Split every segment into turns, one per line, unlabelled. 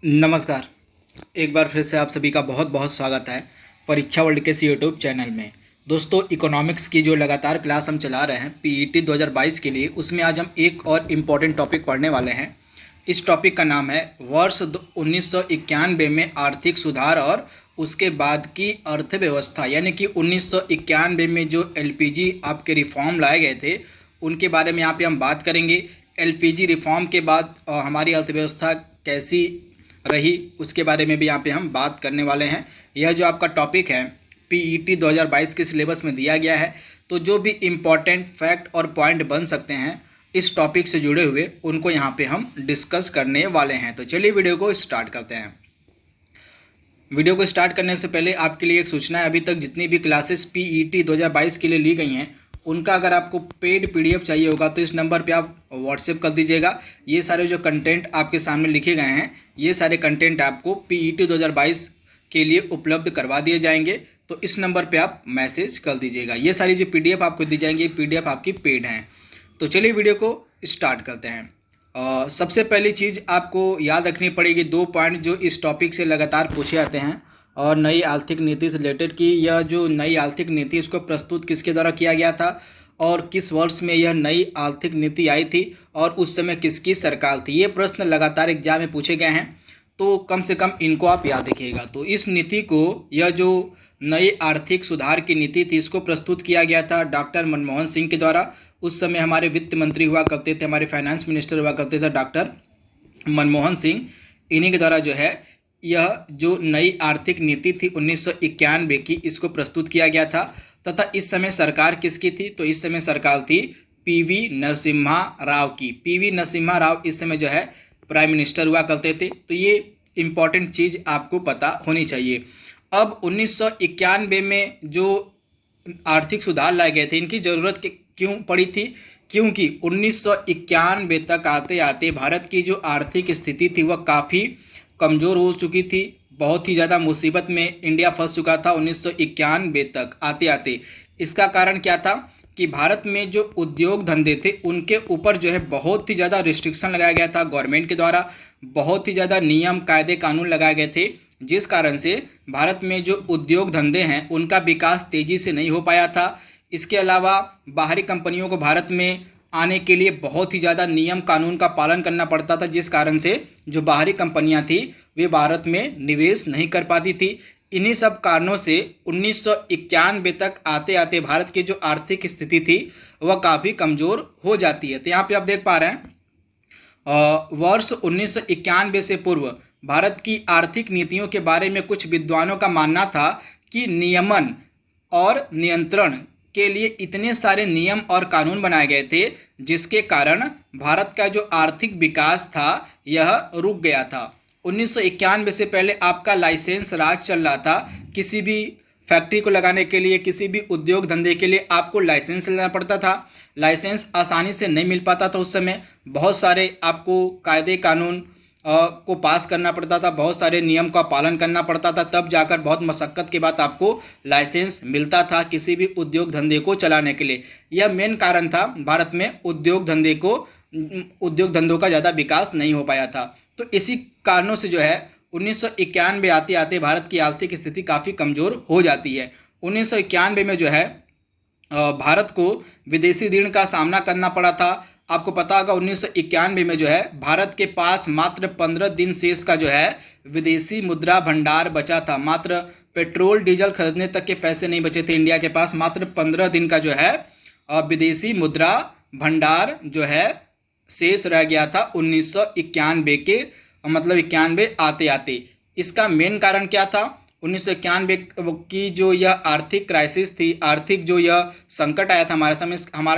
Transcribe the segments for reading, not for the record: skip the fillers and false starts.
नमस्कार। एक बार फिर से आप सभी का बहुत बहुत स्वागत है परीक्षा वर्ल्ड के इस यूट्यूब चैनल में। दोस्तों, इकोनॉमिक्स की जो लगातार क्लास हम चला रहे हैं पीईटी 2022 के लिए, उसमें आज हम एक और इम्पॉर्टेंट टॉपिक पढ़ने वाले हैं। इस टॉपिक का नाम है वर्ष 1991 में आर्थिक सुधार और उसके बाद की अर्थव्यवस्था। यानी कि 1991 में जो एलपीजी आपके रिफॉर्म लाए गए थे उनके बारे में यहाँ पे हम बात करेंगे। एलपीजी रिफॉर्म के बाद हमारी अर्थव्यवस्था कैसी रही उसके बारे में भी यहाँ पे हम बात करने वाले हैं। यह जो आपका टॉपिक है पीईटी 2022 के सिलेबस में दिया गया है, तो जो भी इम्पॉर्टेंट फैक्ट और पॉइंट बन सकते हैं इस टॉपिक से जुड़े हुए उनको यहाँ पे हम डिस्कस करने वाले हैं। तो चलिए वीडियो को स्टार्ट करते हैं। वीडियो को स्टार्ट करने से पहले आपके लिए एक सूचना है, अभी तक जितनी भी क्लासेस पीईटी 2022 के लिए ली गई हैं उनका अगर आपको पेड पीडीएफ चाहिए होगा तो इस नंबर पे आप व्हाट्सएप कर दीजिएगा। ये सारे जो कंटेंट आपके सामने लिखे गए हैं ये सारे कंटेंट आपको पीईटी 2022 के लिए उपलब्ध करवा दिए जाएंगे, तो इस नंबर पे आप मैसेज कर दीजिएगा। ये सारी जो पीडीएफ आपको दी जाएंगी पीडीएफ आपकी पेड हैं। तो चलिए वीडियो को स्टार्ट करते हैं। सबसे पहली चीज़ आपको याद रखनी पड़ेगी, दो पॉइंट जो इस टॉपिक से लगातार पूछे जाते हैं और नई आर्थिक नीति से रिलेटेड की यह जो नई आर्थिक नीति इसको प्रस्तुत किसके द्वारा किया गया था और किस वर्ष में यह नई आर्थिक नीति आई थी और उस समय किसकी सरकार थी। ये प्रश्न लगातार एग्जाम में पूछे गए हैं, तो कम से कम इनको आप याद रखिएगा। तो इस नीति को, यह जो नई आर्थिक सुधार की नीति थी, इसको प्रस्तुत किया गया था डॉक्टर मनमोहन सिंह के द्वारा। उस समय हमारे वित्त मंत्री हुआ करते थे, हमारे फाइनेंस मिनिस्टर हुआ करते थे डॉक्टर मनमोहन सिंह। इन्हीं के द्वारा जो है यह जो नई आर्थिक नीति थी 1991 की, इसको प्रस्तुत किया गया था। तथा इस समय सरकार किसकी थी, तो इस समय सरकार थी पीवी नरसिम्हा राव की। पीवी नरसिम्हा राव इस समय जो है प्राइम मिनिस्टर हुआ करते थे। तो ये इम्पॉर्टेंट चीज़ आपको पता होनी चाहिए। अब 1991 में जो आर्थिक सुधार लाए गए थे इनकी ज़रूरत क्यों पड़ी थी, क्योंकि 1991 तक आते आते भारत की जो आर्थिक स्थिति थी वह काफ़ी कमज़ोर हो चुकी थी। बहुत ही ज़्यादा मुसीबत में इंडिया फंस चुका था 1991 तक आते आते। इसका कारण क्या था कि भारत में जो उद्योग धंधे थे उनके ऊपर जो है बहुत ही ज़्यादा रिस्ट्रिक्शन लगाया गया था गवर्नमेंट के द्वारा। बहुत ही ज़्यादा नियम कायदे कानून लगाए गए थे, जिस कारण से भारत में जो उद्योग धंधे हैं उनका विकास तेज़ी से नहीं हो पाया था। इसके अलावा बाहरी कंपनियों को भारत में आने के लिए बहुत ही ज़्यादा नियम कानून का पालन करना पड़ता था, जिस कारण से जो बाहरी कंपनियां थी वे भारत में निवेश नहीं कर पाती थी। इन्हीं सब कारणों से 1991 तक आते आते भारत की जो आर्थिक स्थिति थी वह काफ़ी कमज़ोर हो जाती है। तो यहाँ पे आप देख पा रहे हैं वर्ष 1991 से पूर्व भारत की आर्थिक नीतियों के बारे में कुछ विद्वानों का मानना था कि नियमन और नियंत्रण के लिए इतने सारे नियम और कानून बनाए गए थे जिसके कारण भारत का जो आर्थिक विकास था यह रुक गया था। 1991 से पहले आपका लाइसेंस राज चल रहा था। किसी भी फैक्ट्री को लगाने के लिए, किसी भी उद्योग धंधे के लिए आपको लाइसेंस लेना पड़ता था। लाइसेंस आसानी से नहीं मिल पाता था उस समय। बहुत सारे आपको कायदे कानून को पास करना पड़ता था, बहुत सारे नियम का पालन करना पड़ता था, तब जाकर बहुत मशक्क़त के बाद आपको लाइसेंस मिलता था किसी भी उद्योग धंधे को चलाने के लिए। यह मेन कारण था भारत में उद्योग धंधों का ज़्यादा विकास नहीं हो पाया था। तो इसी कारणों से जो है 1991 आते आते भारत की आर्थिक स्थिति काफ़ी कमज़ोर हो जाती है। 1991 में जो है भारत को विदेशी ऋण का सामना करना पड़ा था। आपको पता होगा 1991 में जो है भारत के पास मात्र 15 दिन शेष का जो है विदेशी मुद्रा भंडार बचा था। मात्र पेट्रोल डीजल खरीदने तक के पैसे नहीं बचे थे इंडिया के पास। मात्र 15 दिन का जो है विदेशी मुद्रा भंडार जो है शेष रह गया था 1991 के, मतलब 91 आते आते। इसका मेन कारण क्या था, 1991 की जो यह आर्थिक क्राइसिस थी, आर्थिक जो यह संकट आया था हमारे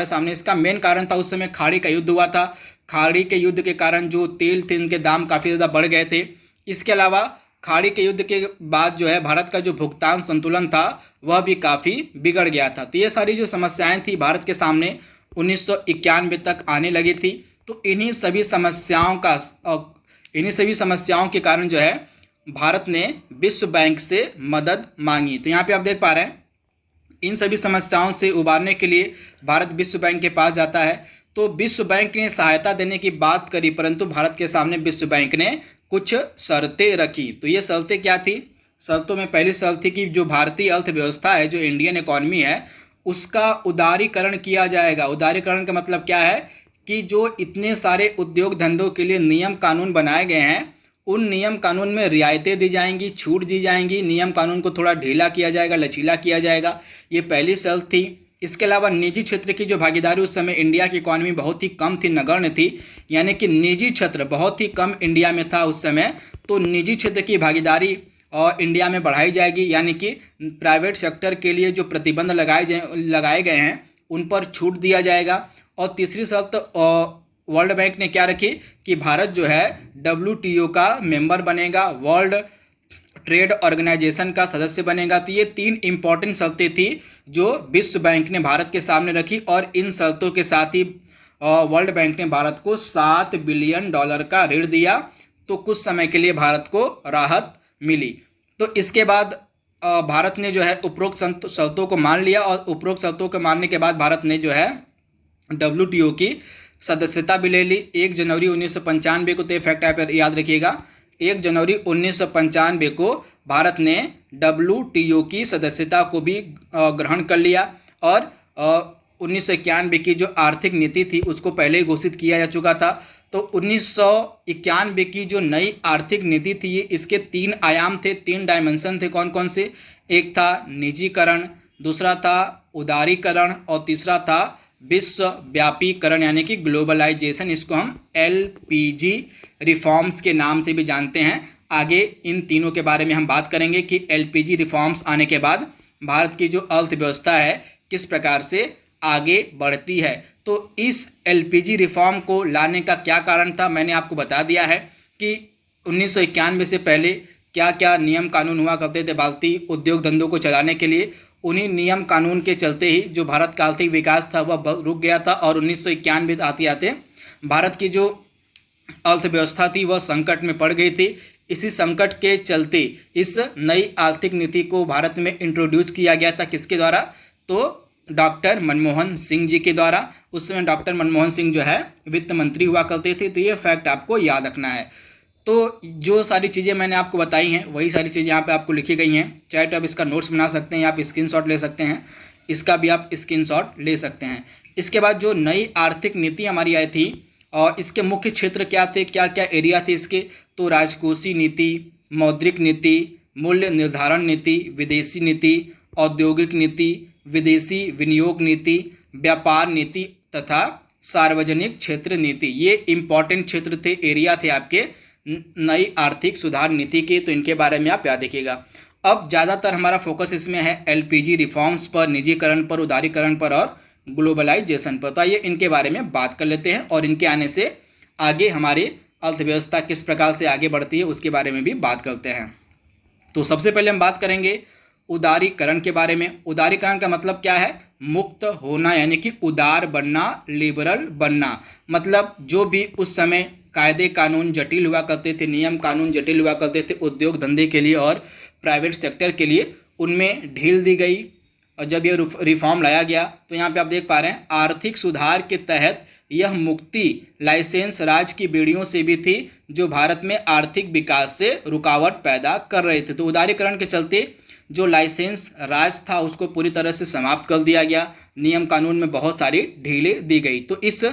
सामने, इसका मेन कारण था उस समय खाड़ी का युद्ध हुआ था। खाड़ी के युद्ध के कारण जो तेल थे इनके दाम काफ़ी ज़्यादा बढ़ गए थे। इसके अलावा खाड़ी के युद्ध के बाद जो है भारत का जो भुगतान संतुलन था वह भी काफ़ी बिगड़ गया था। तो ये सारी जो समस्याएं थी भारत के सामने 1991 तक आने लगी थी। तो इन्हीं सभी समस्याओं के कारण जो है भारत ने विश्व बैंक से मदद मांगी। तो यहाँ पे आप देख पा रहे हैं इन सभी समस्याओं से उबारने के लिए भारत विश्व बैंक के पास जाता है। तो विश्व बैंक ने सहायता देने की बात करी, परंतु भारत के सामने विश्व बैंक ने कुछ शर्तें रखी। तो ये शर्तें क्या थी? शर्तों में पहली शर्त थी कि जो भारतीय अर्थव्यवस्था है, जो इंडियन इकॉनमी है, उसका उदारीकरण किया जाएगा। उदारीकरण का मतलब क्या है कि जो इतने सारे उद्योग धंधों के लिए नियम कानून बनाए गए हैं, उन नियम कानून में रियायतें दी जाएंगी, छूट दी जाएंगी, नियम कानून को थोड़ा ढीला किया जाएगा, लचीला किया जाएगा। ये पहली शर्त थी। इसके अलावा निजी क्षेत्र की जो भागीदारी, उस समय इंडिया की इकॉनमी बहुत ही कम थी, नगण्य थी, यानी कि निजी क्षेत्र बहुत ही कम इंडिया में था उस समय। तो निजी क्षेत्र की भागीदारी और इंडिया में बढ़ाई जाएगी, यानी कि प्राइवेट सेक्टर के लिए जो प्रतिबंध लगाए गए हैं उन पर छूट दिया जाएगा। और तीसरी शर्त वर्ल्ड बैंक ने क्या रखी कि भारत जो है WTO का मेंबर बनेगा, वर्ल्ड ट्रेड ऑर्गेनाइजेशन का सदस्य बनेगा। तो ये 3 इंपॉर्टेंट शर्तें थी जो विश्व बैंक ने भारत के सामने रखी, और इन शर्तों के साथ ही वर्ल्ड बैंक ने भारत को $7 बिलियन का ऋण दिया। तो कुछ समय के लिए भारत को राहत मिली। तो इसके बाद भारत ने जो है उपरोक्त शर्तों को मान लिया, और उपरोक्त शर्तों को मानने के बाद भारत ने जो है WTO की सदस्यता भी ले ली। 1 जनवरी 1995 को, तो फैक्ट आप याद रखिएगा, 1 जनवरी 1995 को भारत ने WTO की सदस्यता को भी ग्रहण कर लिया। और 1991 की जो आर्थिक नीति थी उसको पहले ही घोषित किया जा चुका था। तो 1991 की जो नई आर्थिक नीति थी, ये इसके 3 आयाम थे, 3 डायमेंशन थे। कौन कौन से? एक था निजीकरण, दूसरा था उदारीकरण, और तीसरा था विश्वव्यापीकरण यानी कि ग्लोबलाइजेशन। इसको हम LPG रिफॉर्म्स के नाम से भी जानते हैं। आगे इन तीनों के बारे में हम बात करेंगे कि LPG रिफॉर्म्स आने के बाद भारत की जो अर्थव्यवस्था है किस प्रकार से आगे बढ़ती है। तो इस LPG रिफॉर्म को लाने का क्या कारण था, मैंने आपको बता दिया है कि 1991 से पहले क्या क्या नियम कानून हुआ करते थे भारतीय उद्योग धंधों को चलाने के लिए। उन्हीं नियम कानून के चलते ही जो भारत का आर्थिक विकास था वह रुक गया था, और 1991 आते आते भारत की जो अर्थव्यवस्था थी वह संकट में पड़ गई थी। इसी संकट के चलते इस नई आर्थिक नीति को भारत में इंट्रोड्यूस किया गया था। किसके द्वारा? तो डॉक्टर मनमोहन सिंह जी के द्वारा। उस समय डॉक्टर मनमोहन सिंह जो है वित्त मंत्री हुआ करते थे। तो ये फैक्ट आपको याद रखना है। तो जो सारी चीज़ें मैंने आपको बताई हैं वही सारी चीज़ें यहाँ पे आपको लिखी गई हैं। चाहे तो आप इसका नोट्स बना सकते हैं या आप स्क्रीनशॉट ले सकते हैं, इसका भी आप स्क्रीनशॉट ले सकते हैं। इसके बाद जो नई आर्थिक नीति हमारी आई थी और इसके मुख्य क्षेत्र क्या थे, क्या क्या एरिया थे इसके, तो राजकोषीय नीति, मौद्रिक नीति, मूल्य निर्धारण नीति, विदेशी नीति, औद्योगिक नीति, विदेशी विनियोग नीति, व्यापार नीति तथा सार्वजनिक क्षेत्र नीति। ये इंपॉर्टेंट क्षेत्र थे, एरिया थे आपके नई आर्थिक सुधार नीति के। तो इनके बारे में आप याद रखिएगा। अब ज़्यादातर हमारा फोकस इसमें है LPG रिफॉर्म्स पर, निजीकरण पर, उदारीकरण पर और ग्लोबलाइजेशन पर। तो आइए इनके बारे में बात कर लेते हैं और इनके आने से आगे हमारी अर्थव्यवस्था किस प्रकार से आगे बढ़ती है उसके बारे में भी बात करते हैं। तो सबसे पहले हम बात करेंगे उदारीकरण के बारे में। उदारीकरण का मतलब क्या है? मुक्त होना, यानी कि उदार बनना, लिबरल बनना। मतलब जो भी उस समय कायदे कानून जटिल हुआ करते थे, नियम कानून जटिल हुआ करते थे उद्योग धंधे के लिए और प्राइवेट सेक्टर के लिए, उनमें ढील दी गई। और जब यह रिफॉर्म लाया गया तो यहाँ पे आप देख पा रहे हैं आर्थिक सुधार के तहत यह मुक्ति लाइसेंस राज की बेड़ियों से भी थी जो भारत में आर्थिक विकास से रुकावट पैदा कर रहे थे। तो उदारीकरण के चलते जो लाइसेंस राज था उसको पूरी तरह से समाप्त कर दिया गया, नियम कानून में बहुत सारी ढीलें दी गई। तो इस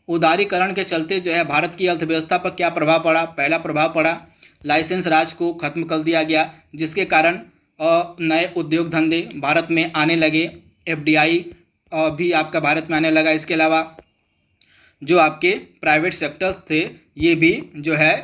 उदारीकरण के चलते जो है भारत की अर्थव्यवस्था पर क्या प्रभाव पड़ा? पहला प्रभाव पड़ा लाइसेंस राज को खत्म कर दिया गया, जिसके कारण नए उद्योग धंधे भारत में आने लगे, FDI भी आपका भारत में आने लगा। इसके अलावा जो आपके प्राइवेट सेक्टर थे ये भी जो है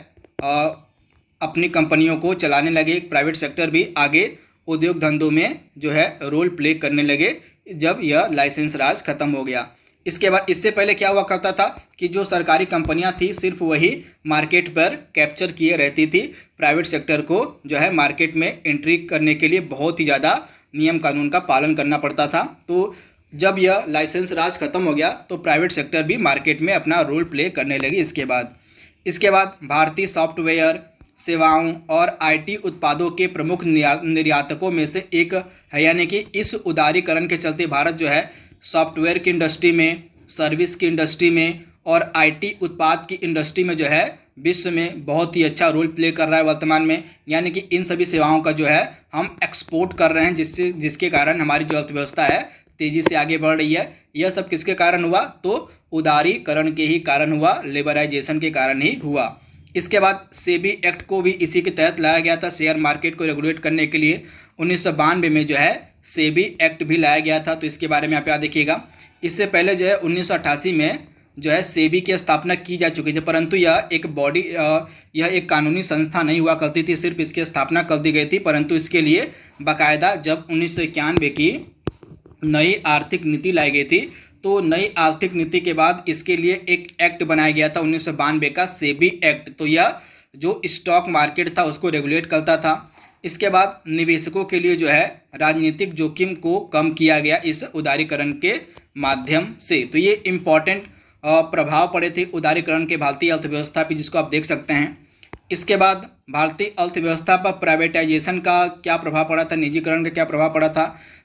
अपनी कंपनियों को चलाने लगे। प्राइवेट सेक्टर भी आगे उद्योग धंधों में जो है रोल प्ले करने लगे जब यह लाइसेंस राज खत्म हो गया। इसके बाद इससे पहले क्या हुआ करता था कि जो सरकारी कंपनियां थी सिर्फ वही मार्केट पर कैप्चर किए रहती थी। प्राइवेट सेक्टर को जो है मार्केट में एंट्री करने के लिए बहुत ही ज़्यादा नियम कानून का पालन करना पड़ता था। तो जब यह लाइसेंस राज खत्म हो गया तो प्राइवेट सेक्टर भी मार्केट में अपना रोल प्ले करने लगी। इसके बाद भारतीय सॉफ्टवेयर सेवाओं और IT उत्पादों के प्रमुख निर्यातकों में से एक है, यानी कि इस उदारीकरण के चलते भारत जो है सॉफ्टवेयर की इंडस्ट्री में, सर्विस की इंडस्ट्री में और आईटी उत्पाद की इंडस्ट्री में जो है विश्व में बहुत ही अच्छा रोल प्ले कर रहा है वर्तमान में। यानी कि इन सभी सेवाओं का जो है हम एक्सपोर्ट कर रहे हैं, जिसके कारण हमारी जो अर्थव्यवस्था है तेज़ी से आगे बढ़ रही है। यह सब किसके कारण हुआ? तो उदारीकरण के ही कारण हुआ, लिबराइजेशन के कारण ही हुआ। इसके बाद सेबी एक्ट को भी इसी के तहत लाया गया था, शेयर मार्केट को रेगुलेट करने के लिए 1992 में जो है सेबी एक्ट भी लाया गया था। तो इसके बारे में आप याद देखिएगा। इससे पहले जो है 1988 में जो है सेबी की स्थापना की जा चुकी थी, परंतु यह एक कानूनी संस्था नहीं हुआ करती थी, सिर्फ इसकी स्थापना कर दी गई थी। परंतु इसके लिए बाकायदा जब 1991 की नई आर्थिक नीति लाई गई थी, तो नई आर्थिक नीति के बाद इसके लिए एक एक्ट बनाया गया था 1992 का, सेबी एक्ट। तो यह जो स्टॉक मार्केट था उसको रेगुलेट करता था। इसके बाद निवेशकों के लिए जो है राजनीतिक जोखिम को कम किया गया इस उदारीकरण के माध्यम से। तो ये इम्पॉर्टेंट प्रभाव पड़े थे उदारीकरण के भारतीय अर्थव्यवस्था पर, जिसको आप देख सकते हैं। इसके बाद भारतीय अर्थव्यवस्था पर प्राइवेटाइजेशन का क्या प्रभाव पड़ा था, निजीकरण का क्या प्रभाव पड़ा था?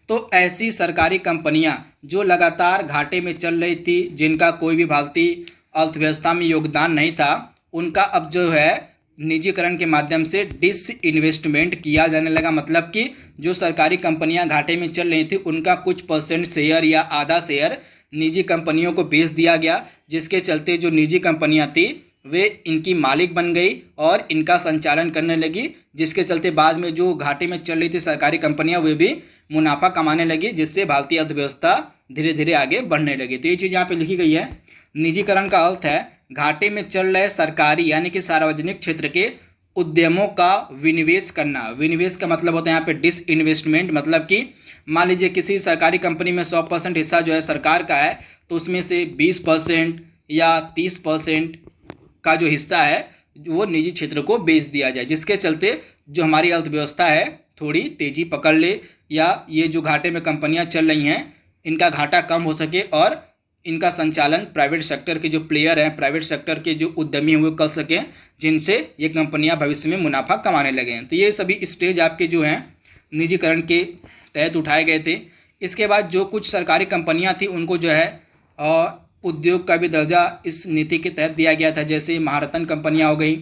तो ऐसी सरकारी कंपनियां जो लगातार घाटे में चल रही थी, जिनका कोई भी भारतीय अर्थव्यवस्था में योगदान नहीं था, उनका अब जो है निजीकरण के माध्यम से डिसइन्वेस्टमेंट किया जाने लगा। मतलब कि जो सरकारी कंपनियां घाटे में चल रही थी, उनका कुछ परसेंट शेयर या आधा शेयर निजी कंपनियों को बेच दिया गया, जिसके चलते जो निजी कंपनियां थी वे इनकी मालिक बन गई और इनका संचालन करने लगी, जिसके चलते बाद में जो घाटे में चल रही थी सरकारी कंपनियां वे भी मुनाफा कमाने लगी, जिससे भारतीय अर्थव्यवस्था धीरे धीरे आगे बढ़ने लगी। तो ये चीज़ यहाँ पे लिखी गई है। निजीकरण का अर्थ है घाटे में चल रहे सरकारी यानी कि सार्वजनिक क्षेत्र के उद्यमों का विनिवेश करना। विनिवेश का मतलब होता है यहाँ पे डिसइन्वेस्टमेंट। मतलब कि मान लीजिए किसी सरकारी कंपनी में 100% हिस्सा जो है सरकार का है, तो उसमें से 20% या 30% का जो हिस्सा है वो निजी क्षेत्र को बेच दिया जाए, जिसके चलते जो हमारी अर्थव्यवस्था है थोड़ी तेजी पकड़ ले, या ये जो घाटे में कंपनियां चल रही हैं इनका घाटा कम हो सके और इनका संचालन प्राइवेट सेक्टर के जो प्लेयर हैं, प्राइवेट सेक्टर के जो उद्यमी हुए कर सकें, जिनसे ये कंपनियां भविष्य में मुनाफा कमाने लगे हैं। तो ये सभी स्टेज आपके जो हैं निजीकरण के तहत उठाए गए थे। इसके बाद जो कुछ सरकारी कंपनियां थी उनको जो है उद्योग का भी दर्जा इस नीति के तहत दिया गया था, जैसे महारत्न कंपनियां हो गई।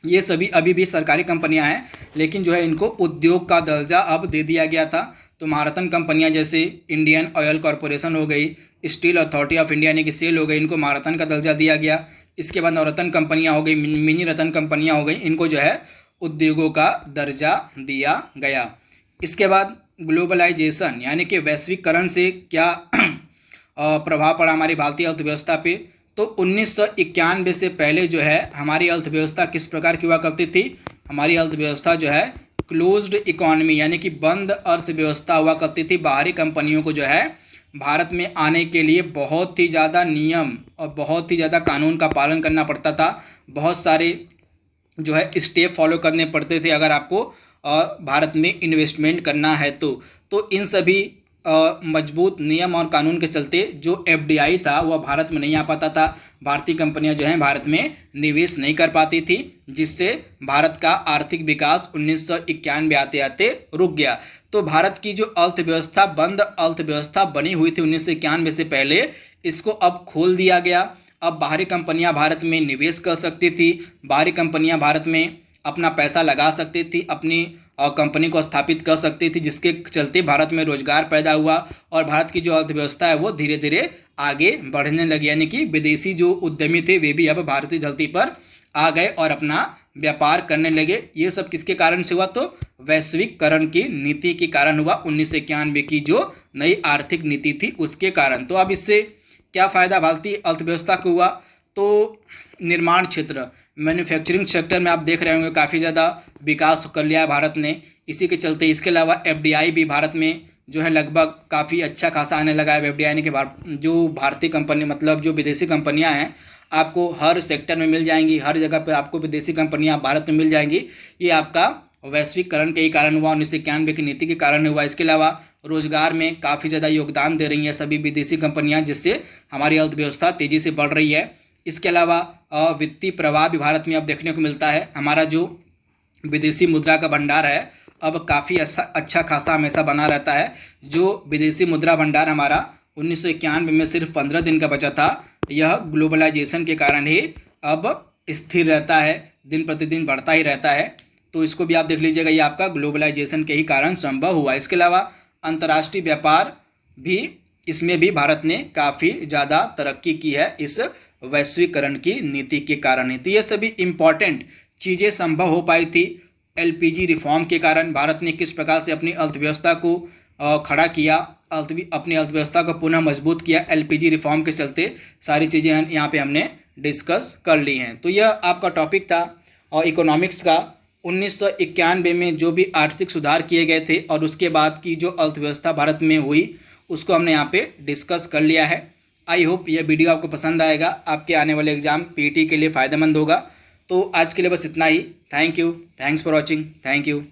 ये सभी अभी भी सरकारी कंपनियां हैं, लेकिन जो है इनको उद्योग का दर्जा अब दे दिया गया था। तो महारत्न कंपनियां जैसे इंडियन ऑयल कॉरपोरेशन हो गई, स्टील अथॉरिटी ऑफ इंडिया यानी कि सेल हो गई, इनको महारत्न का दर्जा दिया गया। इसके बाद नवरत्न कंपनियां हो गई, मिनी रत्न कंपनियां हो गई, इनको जो है उद्योगों का दर्जा दिया गया। इसके बाद ग्लोबलाइजेशन यानी कि वैश्वीकरण से क्या प्रभाव पड़ा हमारी भारतीय अर्थव्यवस्था पे? तो 1991 से पहले जो है हमारी अर्थव्यवस्था किस प्रकार की हुआ करती थी? हमारी अर्थव्यवस्था जो है क्लोज्ड इकोनॉमी यानी कि बंद अर्थव्यवस्था हुआ करती थी। बाहरी कंपनियों को जो है भारत में आने के लिए बहुत ही ज़्यादा नियम और बहुत ही ज़्यादा कानून का पालन करना पड़ता था। बहुत सारे जो है स्टेप फॉलो करने पड़ते थे अगर आपको भारत में इन्वेस्टमेंट करना है तो इन सभी मजबूत नियम और कानून के चलते जो एफडीआई था वह भारत में नहीं आ पाता था। भारतीय कंपनियां जो हैं भारत में निवेश नहीं कर पाती थी, जिससे भारत का आर्थिक विकास 1991 आते आते रुक गया। तो भारत की जो अर्थव्यवस्था बंद अर्थव्यवस्था बनी हुई थी 1991 से पहले, इसको अब खोल दिया गया। अब बाहरी कंपनियां भारत में निवेश कर सकती थी, बाहरी कंपनियां भारत में अपना पैसा लगा सकती थी, अपनी कंपनी को स्थापित कर सकती थी, जिसके चलते भारत में रोजगार पैदा हुआ और भारत की जो अर्थव्यवस्था है वो धीरे धीरे आगे बढ़ने लगी। यानी कि विदेशी जो उद्यमी थे वे भी अब भारतीय धरती पर आ गए और अपना व्यापार करने लगे। ये सब किसके कारण से हुआ? तो वैश्वीकरण की नीति के कारण हुआ। 1991 की जो नई आर्थिक नीति थी उसके कारण। तो अब इससे क्या फ़ायदा भारतीय अर्थव्यवस्था को हुआ? तो निर्माण क्षेत्र, मैन्युफैक्चरिंग सेक्टर में आप देख रहे होंगे काफ़ी ज़्यादा विकास कर लिया है भारत ने। इसी के चलते इसके अलावा एफडीआई भी भारत में जो है लगभग काफ़ी अच्छा खासा आने लगा है। एफडीआई यानी कि जो भारतीय कंपनी मतलब जो विदेशी कंपनियां हैं आपको हर सेक्टर में मिल जाएंगी, हर जगह पर आपको विदेशी कंपनियां भारत में मिल जाएंगी। ये आपका वैश्वीकरण के ही कारण हुआ, 1991 की नीति के कारण हुआ। इसके अलावा रोजगार में काफ़ी ज़्यादा योगदान दे रही हैं सभी विदेशी कंपनियां, जिससे हमारी अर्थव्यवस्था तेज़ी से बढ़ रही है। इसके अलावा वित्तीय प्रवाह भी भारत में अब देखने को मिलता है। हमारा जो विदेशी मुद्रा का भंडार है अब काफ़ी अच्छा खासा हमेशा बना रहता है। जो विदेशी मुद्रा भंडार हमारा 1991 में सिर्फ 15 दिन का बचा था, यह ग्लोबलाइजेशन के कारण ही अब स्थिर रहता है, दिन प्रतिदिन बढ़ता ही रहता है। तो इसको भी आप देख लीजिएगा, ये आपका ग्लोबलाइजेशन के ही कारण संभव हुआ। इसके अलावा अंतर्राष्ट्रीय व्यापार भी, इसमें भी भारत ने काफ़ी ज़्यादा तरक्की की है इस वैश्वीकरण की नीति के कारण ही। तो ये सभी इम्पॉर्टेंट चीज़ें संभव हो पाई थी एलपीजी रिफॉर्म के कारण। भारत ने किस प्रकार से अपनी अर्थव्यवस्था को खड़ा किया, अपनी अर्थव्यवस्था को पुनः मजबूत किया एलपीजी रिफॉर्म के चलते, सारी चीज़ें यहाँ पे हमने डिस्कस कर ली हैं। तो यह आपका टॉपिक था और इकोनॉमिक्स का 1991 में जो भी आर्थिक सुधार किए गए थे और उसके बाद की जो अर्थव्यवस्था भारत में हुई उसको हमने यहाँ पे डिस्कस कर लिया है। आई होप यह वीडियो आपको पसंद आएगा, आपके आने वाले एग्जाम पीईटी के लिए फ़ायदेमंद होगा। तो आज के लिए बस इतना ही। Thank you, thanks for watching, thank you.